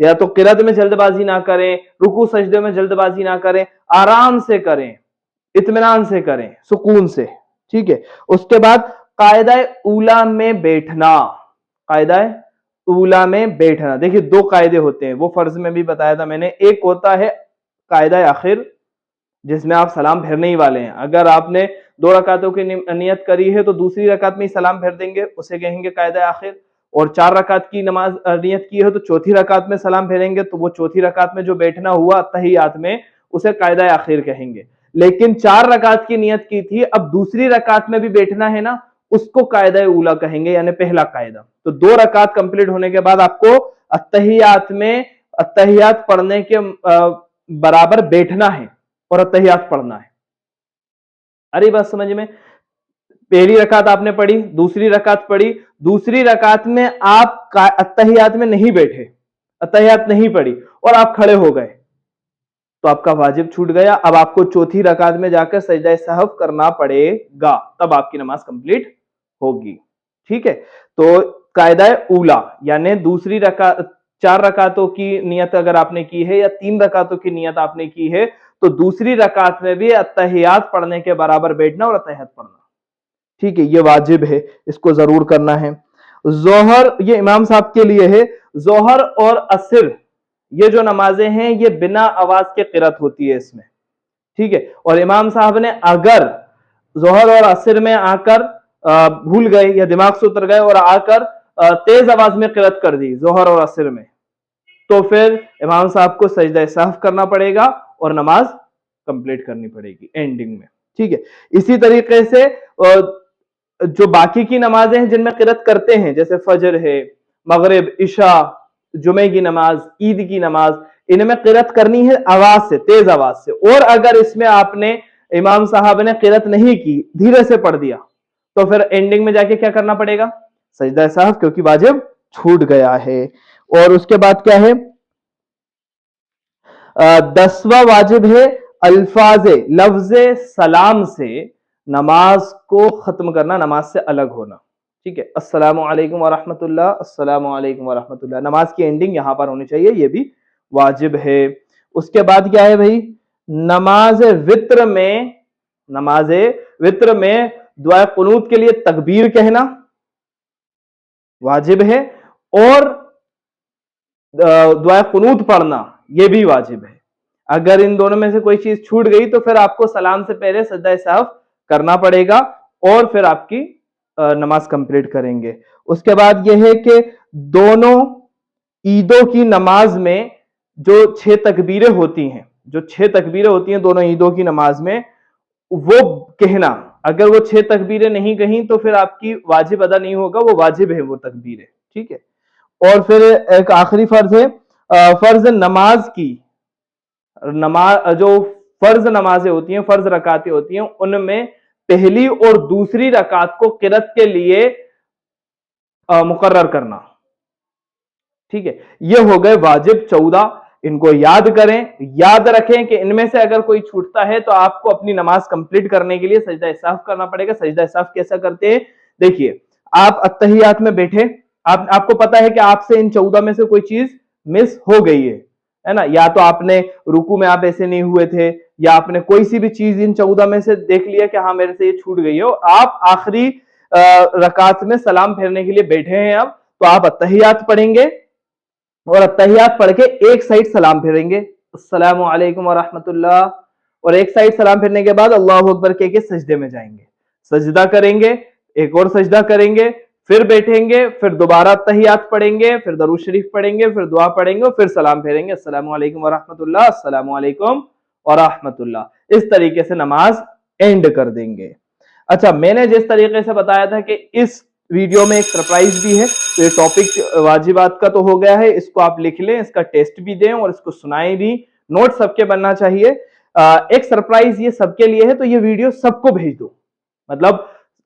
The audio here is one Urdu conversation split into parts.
یا تو قرات میں جلد بازی نہ کریں, رکوع سجدے میں جلد بازی نہ کریں, آرام سے کریں, اطمینان سے کریں, سکون سے. ٹھیک ہے. اس کے بعد قاعدہ اولا میں بیٹھنا, قاعدہ اولا میں بیٹھنا. دیکھیے دو قاعدے ہوتے ہیں, وہ فرض میں بھی بتایا تھا میں نے. ایک ہوتا ہے قاعدہ آخر جس میں آپ سلام پھیرنے ہی والے ہیں. اگر آپ نے 2 رکعتوں کی نیت کری ہے تو دوسری رکعت میں ہی سلام پھیر دیں گے, اسے کہیں گے قاعدہ آخر. اور 4 رکعت کی نماز نیت کی ہے تو چوتھی رکعت میں سلام پھیریں گے, تو وہ چوتھی رکعت میں جو بیٹھنا ہوا تحیات میں اسے قاعدہ آخر کہیں گے. لیکن 4 رکعت کی نیت کی تھی, اب دوسری رکعت میں بھی بیٹھنا ہے نا, اس کو قاعدہ اولا کہیں گے, یعنی پہلا قاعدہ. تو 2 رکعت کمپلیٹ ہونے کے بعد آپ کو التحیات میں التحیات پڑھنے کے برابر بیٹھنا ہے اور التحیات پڑھنا ہے. ارے بات سمجھ میں, پہلی رکعت آپ نے پڑھی, دوسری رکعت پڑھی, دوسری رکعت میں آپ التحیات میں نہیں بیٹھے, التحیات نہیں پڑھی اور آپ کھڑے ہو گئے, تو آپ کا واجب چھوٹ گیا. اب آپ کو چوتھی رکعت میں جا کر سجدہ سہو کرنا پڑے گا, تب آپ کی نماز کمپلیٹ ہوگی. ٹھیک ہے. تو قاعدہ اولا یعنی دوسری رکعت 4 رکعتوں کی نیت اگر آپ نے کی ہے یا 3 رکعتوں کی نیت آپ نے کی ہے تو دوسری رکعت میں بھی التحیات پڑھنے کے برابر بیٹھنا اور التحیات پڑھنا. ٹھیک ہے, یہ واجب ہے, اس کو ضرور کرنا ہے. ظہر یہ امام صاحب کے لیے ہے. ظہر اور عصر یہ جو نمازیں ہیں یہ بنا آواز کے قرات ہوتی ہے اس میں. ٹھیک ہے. اور امام صاحب نے اگر ظہر اور عصر میں آ کر بھول گئے یا دماغ سے اتر گئے اور آ کر تیز آواز میں قرات کر دی ظہر اور عصر میں, تو پھر امام صاحب کو سجدہ سہو کرنا پڑے گا اور نماز کمپلیٹ کرنی پڑے گی اینڈنگ میں. ٹھیک ہے. اسی طریقے سے جو باقی کی نمازیں ہیں جن میں قرات کرتے ہیں جیسے فجر ہے, مغرب, عشاء, جمعے کی نماز, عید کی نماز, ان میں قرات کرنی ہے آواز سے, تیز آواز سے. اور اگر اس میں آپ نے امام صاحب نے قرات نہیں کی, دھیرے سے پڑھ دیا, تو پھر اینڈنگ میں جا کے کیا کرنا پڑے گا, سجدہ سہو, کیونکہ واجب چھوٹ گیا ہے. اور اس کے بعد کیا ہے, 10واں واجب ہے الفاظ لفظ سلام سے نماز کو ختم کرنا, نماز سے الگ ہونا. ٹھیک ہے. السلام علیکم ورحمۃ اللہ, السلام علیکم ورحمۃ اللہ, نماز کی اینڈنگ یہاں پر ہونی چاہیے, یہ بھی واجب ہے. اس کے بعد کیا ہے بھائی, نماز وطر میں دعائے قنوت کے لیے تکبیر کہنا واجب ہے, اور دعائے قنوت پڑھنا یہ بھی واجب ہے. اگر ان دونوں میں سے کوئی چیز چھوٹ گئی تو پھر آپ کو سلام سے پہلے سجدہ سہو کرنا پڑے گا اور پھر آپ کی نماز کمپلیٹ کریں گے. اس کے بعد یہ ہے کہ دونوں عیدوں کی نماز میں جو 6 تکبیریں ہوتی ہیں دونوں عیدوں کی نماز میں, وہ کہنا. اگر وہ 6 تکبیریں نہیں کہیں تو پھر آپ کی واجب ادا نہیں ہوگا, وہ واجب ہے وہ تکبیریں. ٹھیک ہے. اور پھر ایک آخری فرض ہے, فرض نماز کی جو فرض نمازیں ہوتی ہیں, فرض رکعتیں ہوتی ہیں, ان میں پہلی اور دوسری رکعت کو قرات کے لیے مقرر کرنا. ٹھیک ہے. یہ ہو گئے واجب 14. ان کو یاد کریں, یاد رکھیں کہ ان میں سے اگر کوئی چھوٹتا ہے تو آپ کو اپنی نماز کمپلیٹ کرنے کے لیے سجدہ سہو کرنا پڑے گا. سجدہ سہو کیسا کرتے ہیں, دیکھیے آپ التحیات میں بیٹھے, آپ کو پتا ہے کہ آپ سے ان 14 میں سے کوئی چیز مس ہو گئی ہے نا, یا تو آپ نے رکوع میں آپ ایسے نہیں ہوئے تھے, یا آپ نے کوئی سی بھی چیز ان 14 میں سے دیکھ لیا کہ ہاں میرے سے یہ چھوٹ گئی ہو. آپ آخری رکعت میں سلام پھیرنے کے لیے بیٹھے ہیں اب, تو آپ التحیات پڑھیں گے اور التحیات پڑھ کے ایک سائڈ سلام پھیریں گے, السلام علیکم ورحمۃ اللہ, اور ایک سائڈ سلام پھیرنے کے بعد اللہ اکبر کہہ کے سجدے میں جائیں گے, سجدہ کریں گے, ایک اور سجدہ کریں گے, پھر بیٹھیں گے, پھر دوبارہ التحیات پڑھیں گے, پھر درود شریف پڑھیں گے, پھر دعا پڑھیں گے, اور پھر سلام پھیریں گے, السلام علیکم ورحمۃ اللہ, السلام علیکم ورحمۃ اللہ. اس طریقے سے نماز اینڈ کر دیں گے. اچھا, میں نے جس طریقے سے بتایا تھا کہ اس ویڈیو میں ایک سرپرائز بھی ہے, تو یہ ٹاپک واجبات کا تو ہو گیا ہے, اس کو آپ لکھ لیں, اس کا ٹیسٹ بھی دیں اور اس کو سنائیں بھی, نوٹ سب کے بننا چاہیے. ایک سرپرائز یہ سب کے لیے ہے, تو یہ ویڈیو سب کو بھیج دو, مطلب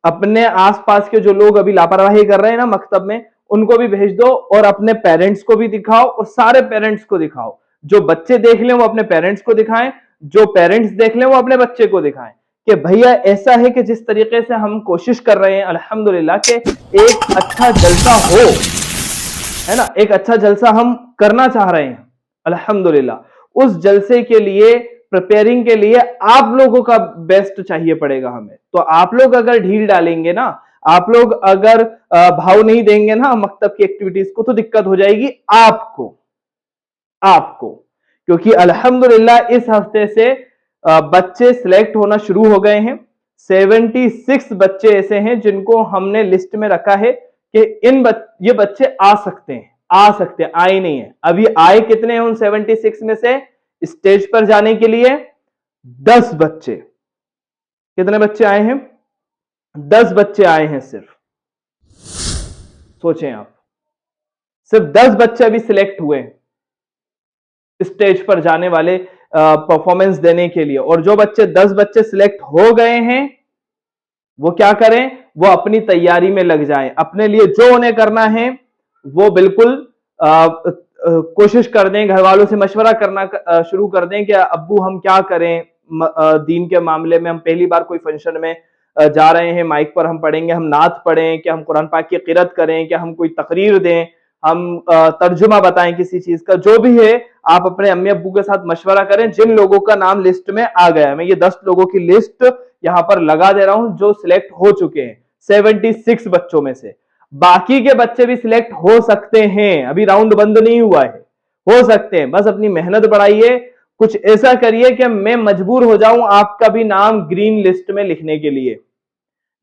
اپنے آس پاس کے جو لوگ ابھی لاپرواہی کر رہے ہیں نا مکتب میں, ان کو بھی بھیج دو, اور اپنے پیرنٹس کو بھی دکھاؤ, اور سارے پیرنٹس کو دکھاؤ. جو بچے دیکھ لیں وہ اپنے پیرنٹس کو دکھائیں, جو پیرنٹس دیکھ لیں وہ اپنے بچے کو دکھائیں کہ بھیا ایسا ہے کہ جس طریقے سے ہم کوشش کر رہے ہیں الحمدللہ کہ ایک اچھا جلسہ ہو, ہے نا, ایک اچھا جلسہ ہم کرنا چاہ رہے ہیں الحمدللہ. اس جلسے کے لیے پریپیئرنگ کے لیے آپ لوگوں کا بیسٹ چاہیے پڑے گا ہمیں. تو آپ لوگ اگر ڈھیل ڈالیں گے نا, آپ لوگ اگر بھاؤ نہیں دیں گے نا مکتب کی ایکٹیویٹیز کو, تو دقت ہو جائے گی آپ کو. کیونکہ الحمدللہ اس ہفتے سے بچے سلیکٹ ہونا شروع ہو گئے ہیں. 76 بچے ایسے ہیں جن کو ہم نے لسٹ میں رکھا ہے کہ یہ بچے آ سکتے ہیں, آئے نہیں ہیں. ابھی آئے کتنے ہیں ان 76 میں سے اسٹیج پر جانے کے لیے؟ 10 بچے. کتنے بچے آئے ہیں؟ 10 بچے آئے ہیں صرف. سوچیں آپ, صرف 10 بچے ابھی سلیکٹ ہوئے ہیں اسٹیج پر جانے والے پرفارمنس دینے کے لیے. اور جو 10 بچے سلیکٹ ہو گئے ہیں وہ کیا کریں؟ وہ اپنی تیاری میں لگ جائیں. اپنے لیے جو انہیں کرنا ہے وہ بالکل کوشش کر دیں, گھر والوں سے مشورہ کرنا شروع کر دیں کہ ابو ہم کیا کریں دین کے معاملے میں. ہم پہلی بار کوئی فنکشن میں جا رہے ہیں, مائک پر ہم پڑھیں گے, ہم نعت پڑھیں کہ ہم قرآن پاک کی قرات کریں کہ ہم کوئی تقریر دیں, ہم ترجمہ بتائیں کسی چیز کا. جو بھی ہے آپ اپنے امی ابو کے ساتھ مشورہ کریں. جن لوگوں کا نام لسٹ میں آ گیا ہے, میں یہ 10 لوگوں کی لسٹ یہاں پر لگا دے رہا ہوں جو سلیکٹ ہو چکے ہیں 76 بچوں میں سے. باقی کے بچے بھی سلیکٹ ہو سکتے ہیں, ابھی راؤنڈ بند نہیں ہوا ہے, ہو سکتے ہیں. بس اپنی محنت بڑھائیے, کچھ ایسا کریے کہ میں مجبور ہو جاؤں آپ کا بھی نام گرین لسٹ میں لکھنے کے لیے,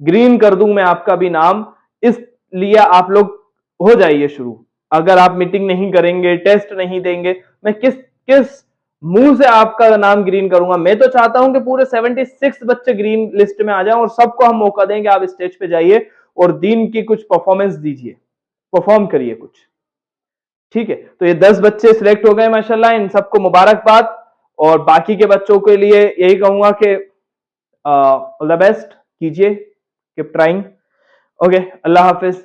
گرین کر دوں میں آپ کا بھی نام. اس لیے آپ لوگ ہو جائیے شروع. اگر آپ میٹنگ نہیں کریں گے, ٹیسٹ نہیں دیں گے, میں کس منہ سے آپ کا نام گرین کروں گا؟ میں تو چاہتا ہوں کہ پورے 76 بچے گرین لسٹ میں آ جائیں اور سب کو ہم موقع دیں کہ آپ اسٹیج پہ جائیے اور دین کی کچھ پرفارمنس دیجئے, پرفارم کریے کچھ. ٹھیک ہے, تو یہ 10 بچے سلیکٹ ہو گئے ماشاءاللہ, ان سب کو مبارکباد. اور باقی کے بچوں کے لیے یہی کہوں گا کہ آل دا بیسٹ کیجئے, کیپ ٹرائنگ. اوکے, اللہ حافظ.